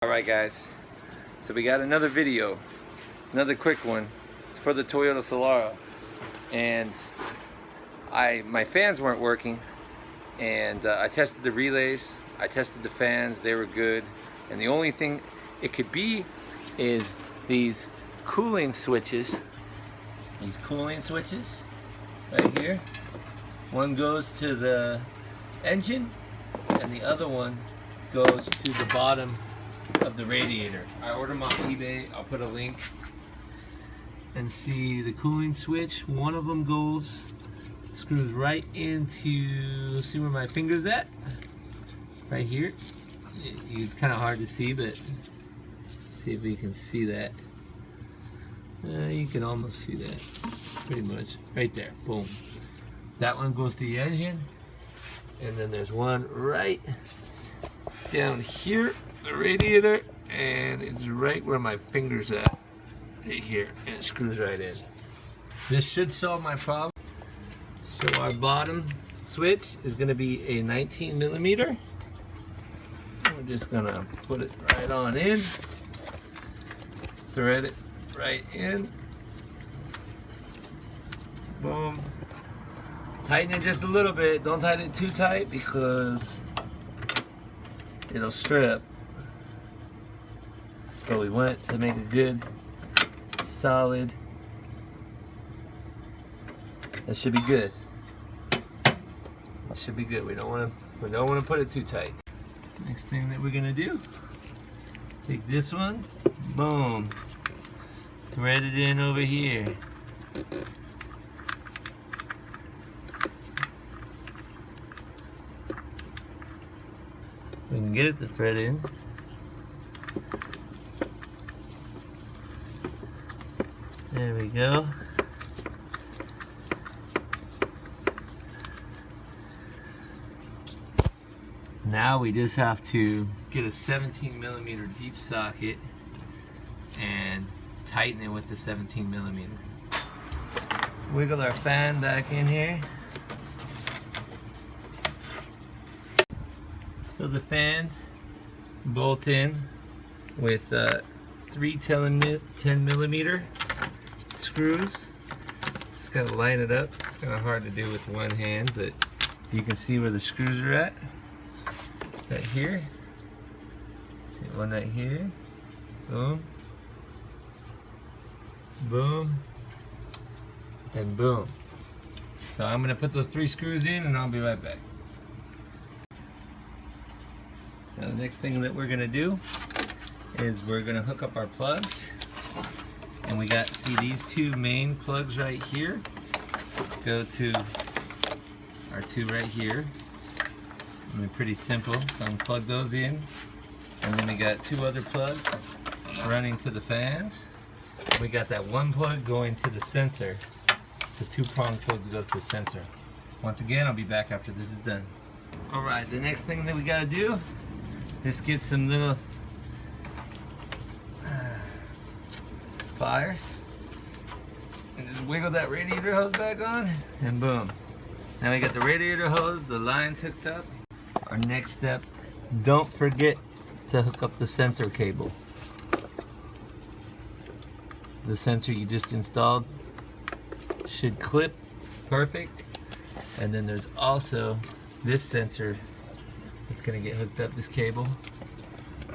Alright guys, so we got another video, another quick one. It's for the Toyota Solara, and my fans weren't working, and I tested the relays, I tested the fans, they were good, and the only thing it could be is these cooling switches. These cooling switches right here. One goes to the engine and the other one goes to the bottom of the radiator. I ordered them off eBay. I'll put a link. And see the cooling switch, one of them screws right into, see where my finger's at? Right here. It's kind of hard to see, but see if you can see that. You can almost see that, pretty much. Right there, boom. That one goes to the engine, and then there's one right down here, the radiator, and it's right where my finger's at, right here, and it screws right in. This should solve my problem. So our bottom switch is going to be a 19 millimeter. We're just going to put it right on in, thread it right in, boom. Tighten it just a little bit, don't tighten it too tight because it'll strip. But we want to make a good, solid. That should be good. That should be good. We don't want to put it too tight. Next thing that we're gonna do, take this one, boom, thread it in over here. We can get it to thread in. There we go. Now we just have to get a 17 millimeter deep socket and tighten it with the 17 millimeter. Wiggle our fan back in here. So the fans bolt in with 3 10 millimeter screws. Just gotta line it up. It's kind of hard to do with one hand, but you can see where the screws are at. Right here. See one right here. Boom. Boom. And boom. So I'm gonna put those 3 screws in and I'll be right back. Now the next thing that we're gonna do is we're gonna hook up our plugs. And we got, see these 2 main plugs right here go to our 2 right here. And they're pretty simple, so unplug those in. And then we got 2 other plugs running to the fans. We got that 1 plug going to the sensor. The 2-prong plug that goes to the sensor. Once again, I'll be back after this is done. Alright, the next thing that we gotta do is get some little pliers and just wiggle that radiator hose back on, and boom. Now we got the radiator hose, the lines hooked up. Our next step, don't forget to hook up the sensor cable. The sensor you just installed should clip perfect. And then there's also this sensor that's gonna get hooked up, this cable.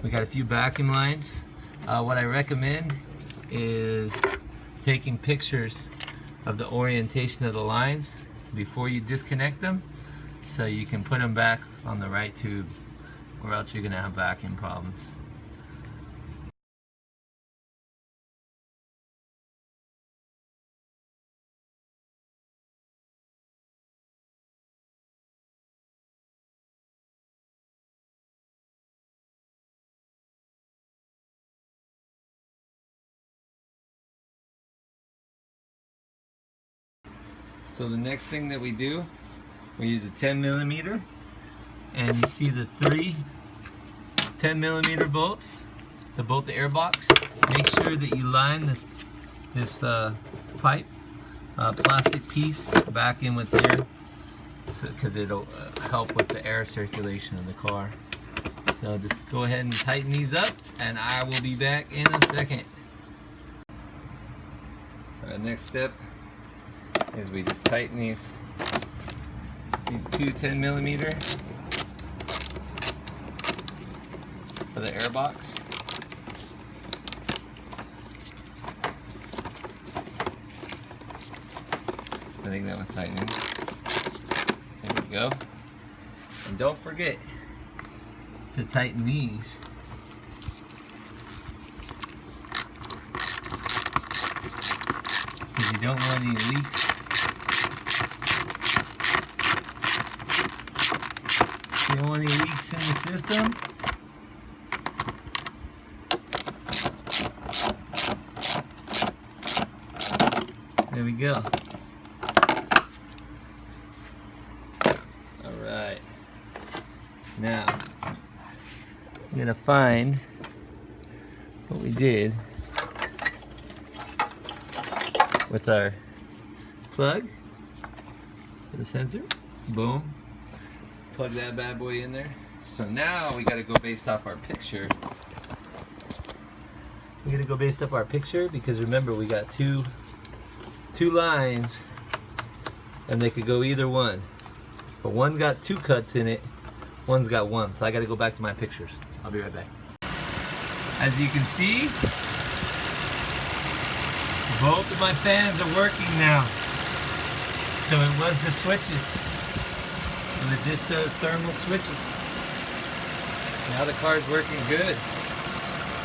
We got a few vacuum lines. What I recommend is taking pictures of the orientation of the lines before you disconnect them, so you can put them back on the right tube, or else you're gonna have vacuum problems. So the next thing that we do, we use a 10 millimeter, and you see the 3 10 millimeter bolts to bolt the air box. Make sure that you line this pipe, plastic piece, back in with air, because it'll help with the air circulation in the car. So just go ahead and tighten these up. and I will be back in a second. Our next step is we just tighten these two 10mm for the air box. I think that one's tightening. There we go. And don't forget to tighten these. Because you don't want any leaks. You don't want any leaks in the system. There we go. Alright. Now, I'm going to find what we did with our plug for the sensor. Boom. Plug that bad boy in there. So now we got to go based off our picture. We got to go based off our picture because remember we got two lines and they could go either one. But one got two cuts in it, one's got one. So I got to go back to my pictures. I'll be right back. As you can see, both of my fans are working now. So it was the switches. It was just those thermal switches. Now the car's working good.